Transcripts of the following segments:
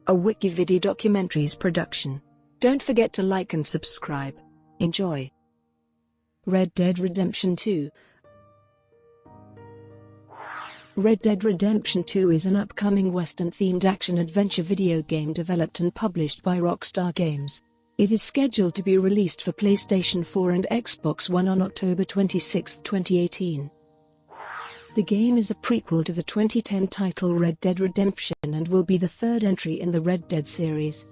a WikiVidi documentaries production. Don't forget to like and subscribe. Enjoy. Red Dead Redemption 2. Red Dead Redemption 2 is an upcoming Western-themed action-adventure video game developed and published by Rockstar Games. It is scheduled to be released for PlayStation 4 and Xbox One on October 26, 2018. The game is a prequel to the 2010 title Red Dead Redemption and will be the third entry in the Red Dead series.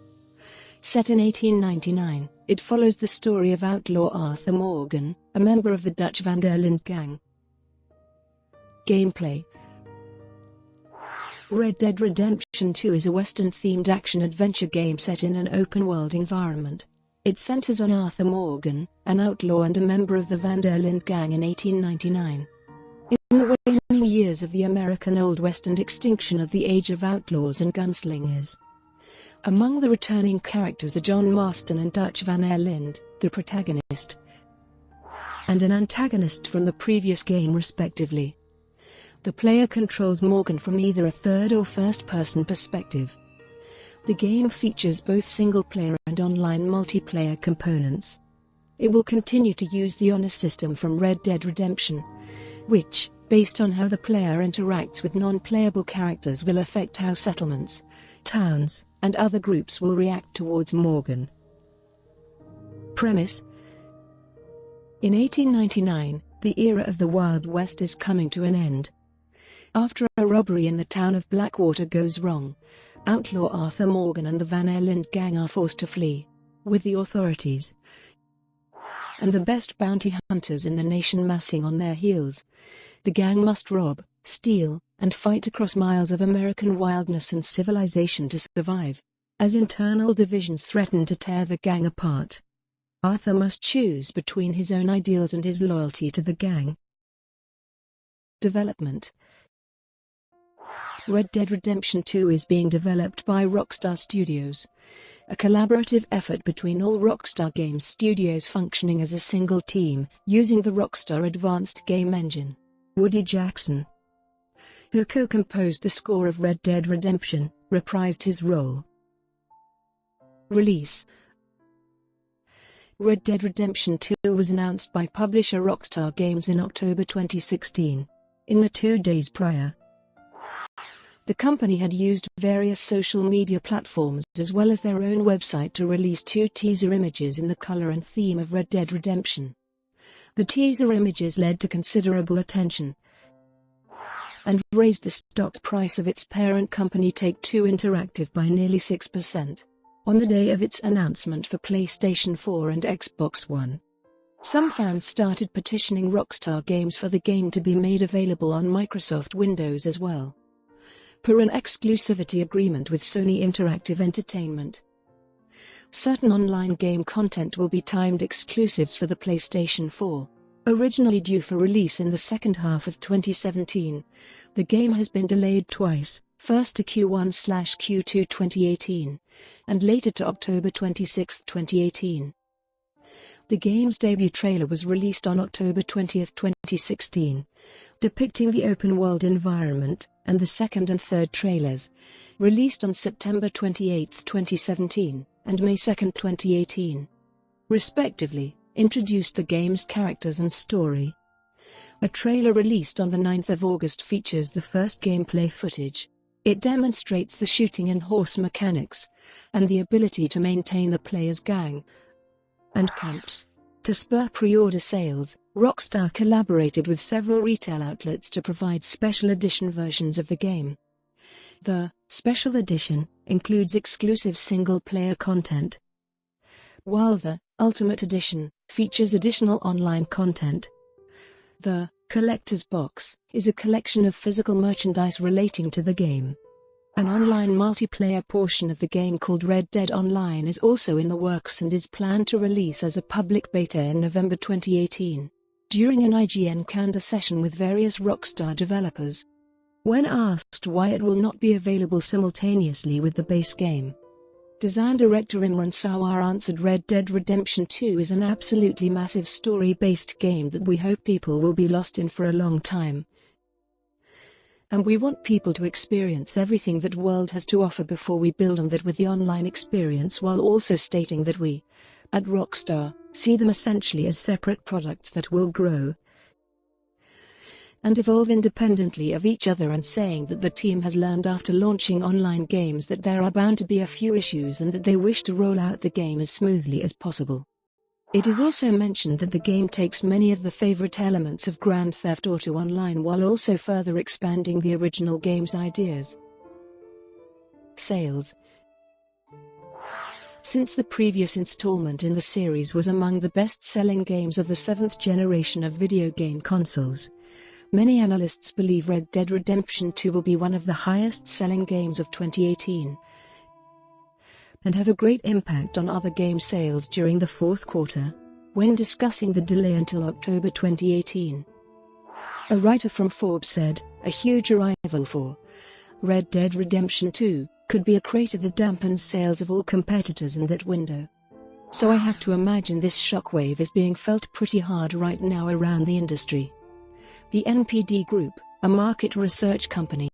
Set in 1899, it follows the story of outlaw Arthur Morgan, a member of the Dutch Van der Linde gang. Gameplay. Red Dead Redemption 2 is a Western-themed action-adventure game set in an open-world environment. It centers on Arthur Morgan, an outlaw and a member of the Van der Linde gang in 1899. In the waning years of the American Old West and extinction of the age of outlaws and gunslingers. Among the returning characters are John Marston and Dutch Van der Linde, the protagonist and an antagonist from the previous game respectively. The player controls Morgan from either a third or first-person perspective. The game features both single-player and online multiplayer components. It will continue to use the honor system from Red Dead Redemption, which, based on how the player interacts with non-playable characters, will affect how settlements, towns, and other groups will react towards Morgan. Premise. In 1899, the era of the Wild West is coming to an end. After a robbery in the town of Blackwater goes wrong, outlaw Arthur Morgan and the Van der Linde gang are forced to flee, with the authorities and the best bounty hunters in the nation massing on their heels. The gang must rob, steal, and fight across miles of American wildness and civilization to survive, as internal divisions threaten to tear the gang apart. Arthur must choose between his own ideals and his loyalty to the gang. Development. Red Dead Redemption 2 is being developed by Rockstar Studios, a collaborative effort between all Rockstar Games studios functioning as a single team, using the Rockstar Advanced Game Engine. Woody Jackson, who co-composed the score of Red Dead Redemption, reprised his role. Release. Red Dead Redemption 2 was announced by publisher Rockstar Games in October 2016. In the 2 days prior, the company had used various social media platforms as well as their own website to release 2 teaser images in the color and theme of Red Dead Redemption. The teaser images led to considerable attention and raised the stock price of its parent company Take-Two Interactive by nearly 6%. On the day of its announcement for PlayStation 4 and Xbox One, some fans started petitioning Rockstar Games for the game to be made available on Microsoft Windows as well, per an exclusivity agreement with Sony Interactive Entertainment. Certain online game content will be timed exclusives for the PlayStation 4. Originally due for release in the second half of 2017, the game has been delayed twice, first to Q1/Q2 2018, and later to October 26, 2018. The game's debut trailer was released on October 20, 2016, depicting the open-world environment, and the second and third trailers, released on September 28, 2017, and May 2, 2018, respectively, introduced the game's characters and story. A trailer released on the 9th of August features the first gameplay footage. It demonstrates the shooting and horse mechanics, and the ability to maintain the player's gang and camps. To spur pre-order sales, Rockstar collaborated with several retail outlets to provide special edition versions of the game. The special edition includes exclusive single-player content, while the Ultimate Edition features additional online content. The Collector's Box is a collection of physical merchandise relating to the game. An online multiplayer portion of the game called Red Dead Online is also in the works and is planned to release as a public beta in November 2018, during an IGN Candor session with various Rockstar developers. When asked why it will not be available simultaneously with the base game, design director Imran Sawar answered, "Red Dead Redemption 2 is an absolutely massive story-based game that we hope people will be lost in for a long time. And we want people to experience everything that world has to offer before we build on that with the online experience, while also stating that we, at Rockstar, see them essentially as separate products that will grow and evolve independently of each other, and saying that the team has learned after launching online games that there are bound to be a few issues and that they wish to roll out the game as smoothly as possible. It is also mentioned that the game takes many of the favorite elements of Grand Theft Auto Online while also further expanding the original game's ideas. Sales. Since the previous installment in the series was among the best-selling games of the 7th generation of video game consoles, many analysts believe Red Dead Redemption 2 will be one of the highest-selling games of 2018 and have a great impact on other game sales during the fourth quarter, when discussing the delay until October 2018. A writer from Forbes said, "A huge arrival for Red Dead Redemption 2 could be a crater that dampens sales of all competitors in that window. So I have to imagine this shockwave is being felt pretty hard right now around the industry." The NPD Group, a market research company,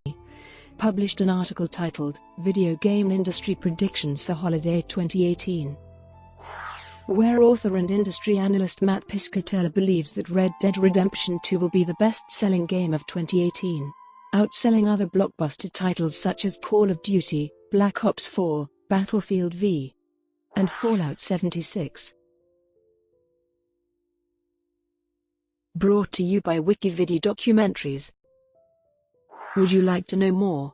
published an article titled "Video Game Industry Predictions for Holiday 2018", where author and industry analyst Matt Piscatella believes that Red Dead Redemption 2 will be the best-selling game of 2018, outselling other blockbuster titles such as Call of Duty, Black Ops 4, Battlefield v. and Fallout 76. Brought to you by WikiVidi Documentaries. Would you like to know more?